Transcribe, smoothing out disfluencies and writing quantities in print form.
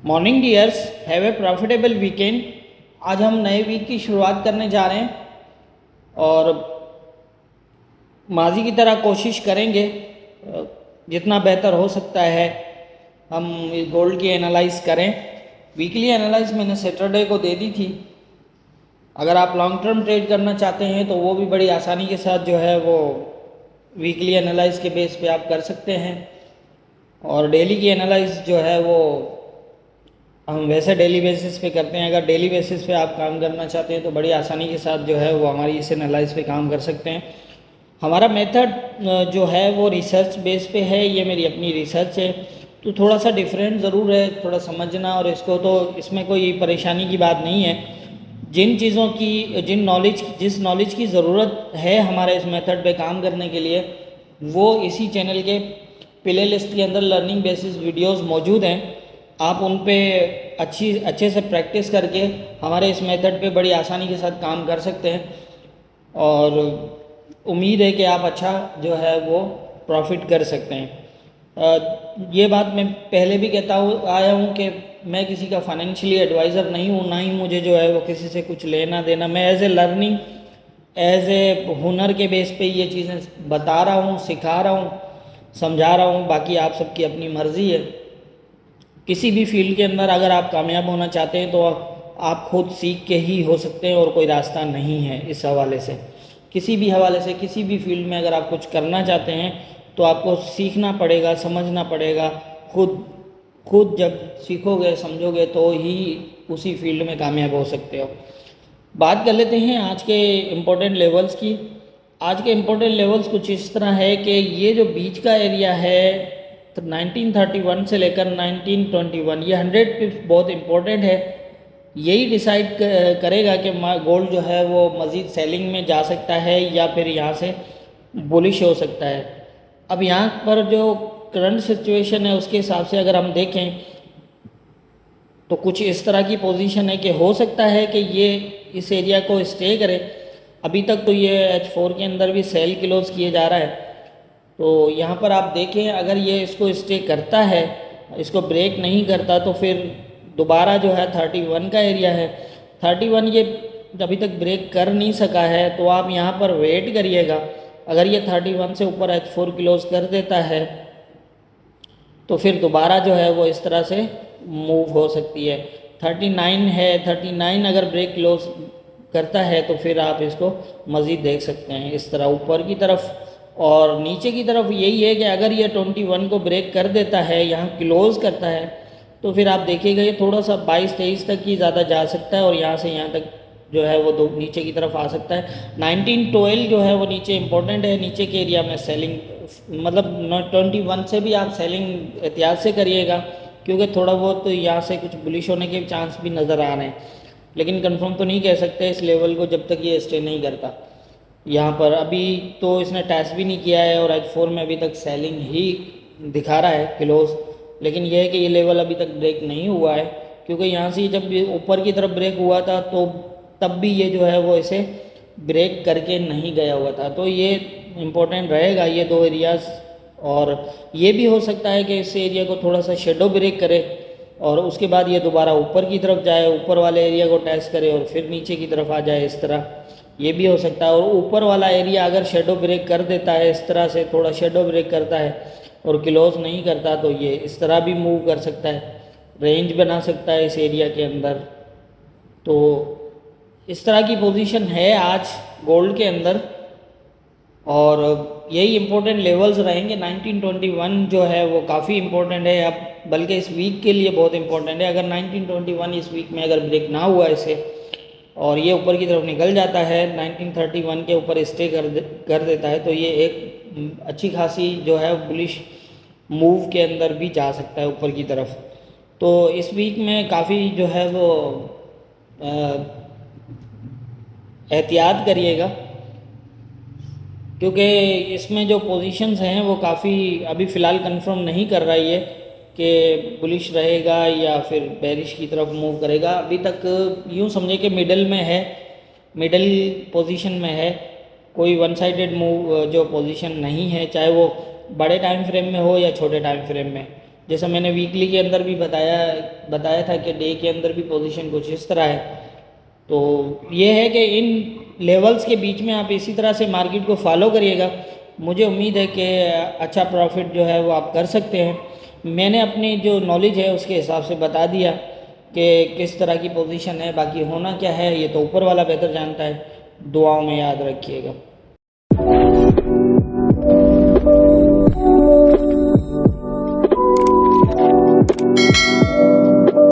Morning dears, have a profitable weekend. आज हम नए वीक की शुरुआत करने जा रहे हैं और माजी की तरह कोशिश करेंगे जितना बेहतर हो सकता है हम इस गोल्ड की एनालाइज करें। वीकली एनालाइज मैंने सैटरडे को दे दी थी। अगर आप लॉन्ग टर्म ट्रेड करना चाहते हैं तो वो भी बड़ी आसानी के साथ जो है वो वीकली एनालाइज के बेस पे आप कर सकते हैं। और डेली की एनालाइज जो है वो हम वैसे डेली बेसिस पे करते हैं। अगर डेली बेसिस पे आप काम करना चाहते हैं तो बड़ी आसानी के साथ जो है वो हमारी इस एनालाइज पे काम कर सकते हैं। हमारा मेथड जो है वो रिसर्च बेस पे है, ये मेरी अपनी रिसर्च है तो थोड़ा सा डिफरेंट ज़रूर है, थोड़ा समझना और इसको तो इसमें कोई परेशानी की बात नहीं है। जिन चीज़ों की जिस नॉलेज की ज़रूरत है हमारे इस मेथड पे काम करने के लिए वो इसी चैनल के प्ले लिस्ट के अंदर लर्निंग बेसिस वीडियोस मौजूद हैं। आप उन पे अच्छे से प्रैक्टिस करके हमारे इस मेथड पे बड़ी आसानी के साथ काम कर सकते हैं और उम्मीद है कि आप अच्छा जो है वो प्रॉफिट कर सकते हैं। ये बात मैं पहले भी कहता आया हूँ कि मैं किसी का फाइनेंशियली एडवाइज़र नहीं हूँ, ना ही मुझे जो है वो किसी से कुछ लेना देना। मैं as a learning, as a हुनर के बेस पे ये चीज़ें बता रहा हूँ, सिखा रहा हूँ, समझा रहा हूँ। बाकी आप सबकी अपनी मर्ज़ी है। किसी भी फील्ड के अंदर अगर आप कामयाब होना चाहते हैं तो आप खुद सीख के ही हो सकते हैं और कोई रास्ता नहीं है इस हवाले से। किसी भी हवाले से किसी भी फील्ड में अगर आप कुछ करना चाहते हैं तो आपको सीखना पड़ेगा, समझना पड़ेगा। खुद जब सीखोगे समझोगे तो ही उसी फील्ड में कामयाब हो सकते हो। बात कर लेते हैं आज के इम्पोर्टेंट लेवल्स की। आज के इम्पोर्टेंट लेवल्स कुछ इस तरह है कि ये जो बीच का एरिया है तो 1931 से लेकर 1921, ये 100 पिप्स बहुत इम्पोर्टेंट है। यही डिसाइड करेगा कि गोल्ड जो है वो मज़ीद सेलिंग में जा सकता है या फिर यहाँ से बुलिश हो सकता है। अब यहाँ पर जो करंट सिचुएशन है उसके हिसाब से अगर हम देखें तो कुछ इस तरह की पोजीशन है कि हो सकता है कि ये इस एरिया को स्टे करे। अभी तक तो ये H4 के अंदर भी सेल क्लोज किए जा रहा है। तो यहाँ पर आप देखें अगर ये इसको स्टे करता है, इसको ब्रेक नहीं करता तो फिर दोबारा जो है 31 का एरिया है। 31 ये अभी तक ब्रेक कर नहीं सका है तो आप यहाँ पर वेट करिएगा। अगर ये 31 से ऊपर H4 क्लोज कर देता है तो फिर दोबारा जो है वो इस तरह से मूव हो सकती है। 39 है, 39 अगर ब्रेक क्लोज करता है तो फिर आप इसको मज़ीद देख सकते हैं इस तरह ऊपर की तरफ। और नीचे की तरफ यही है कि अगर ये 21 को ब्रेक कर देता है, यहाँ क्लोज करता है तो फिर आप देखिएगा ये थोड़ा सा 22-23 तक ही ज़्यादा जा सकता है और यहाँ से यहाँ तक जो है वो दो नीचे की तरफ आ सकता है। 1912 जो है वो नीचे इम्पोर्टेंट है। नीचे के एरिया में सेलिंग मतलब 21 से भी आप सेलिंग एहतियात से करिएगा क्योंकि थोड़ा बहुत तो यहाँ से कुछ बुलिश होने के चांस भी नज़र आ रहे हैं, लेकिन कंफर्म तो नहीं कह सकते इस लेवल को जब तक ये स्टे नहीं करता। यहाँ पर अभी तो इसने टेस्ट भी नहीं किया है और H4 में अभी तक सेलिंग ही दिखा रहा है क्लोज, लेकिन यह है कि ये लेवल अभी तक ब्रेक नहीं हुआ है क्योंकि यहाँ से जब ऊपर की तरफ ब्रेक हुआ था तो तब भी ये जो है वो इसे ब्रेक करके नहीं गया हुआ था। तो ये इम्पोर्टेंट रहेगा ये दो एरियाज़। और ये भी हो सकता है कि इस एरिया को थोड़ा सा शेडो ब्रेक करे और उसके बाद ये दोबारा ऊपर की तरफ जाए, ऊपर वाले एरिया को टेस्ट करे और फिर नीचे की तरफ आ जाए इस तरह। ये भी हो सकता है। और ऊपर वाला एरिया अगर शेडो ब्रेक कर देता है इस तरह से, थोड़ा शेडो ब्रेक करता है और क्लोज नहीं करता तो ये इस तरह भी मूव कर सकता है, रेंज बना सकता है इस एरिया के अंदर। तो इस तरह की पोजीशन है आज गोल्ड के अंदर और यही इम्पोर्टेंट लेवल्स रहेंगे। 1921 जो है वो काफ़ी इम्पोर्टेंट है, अब बल्कि इस वीक के लिए बहुत इम्पोर्टेंट है। अगर 1921 इस वीक में अगर ब्रेक ना हुआ इसे और ये ऊपर की तरफ निकल जाता है, 1931 के ऊपर स्टे कर देता है तो ये एक अच्छी खासी जो है बुलिश मूव के अंदर भी जा सकता है ऊपर की तरफ। तो इस वीक में काफ़ी जो है वो एहतियात करिएगा क्योंकि इसमें जो पोजीशंस हैं वो काफ़ी अभी फ़िलहाल कंफर्म नहीं कर रही है कि बुलिश रहेगा या फिर बेरिश की तरफ मूव करेगा। अभी तक यूँ समझे कि मिडल में है, मिडल पोजीशन में है, कोई वन साइडेड मूव जो पोजीशन नहीं है, चाहे वो बड़े टाइम फ्रेम में हो या छोटे टाइम फ्रेम में। जैसा मैंने वीकली के अंदर भी बताया था कि डे के अंदर भी पोजीशन कुछ इस तरह है। तो ये है कि इन लेवल्स के बीच में आप इसी तरह से मार्केट को फॉलो करिएगा। मुझे उम्मीद है कि अच्छा प्रॉफिट जो है वो आप कर सकते हैं। मैंने अपनी जो नॉलेज है उसके हिसाब से बता दिया कि किस तरह की पोजीशन है, बाकी होना क्या है ये तो ऊपर वाला बेहतर जानता है। दुआओं में याद रखिएगा।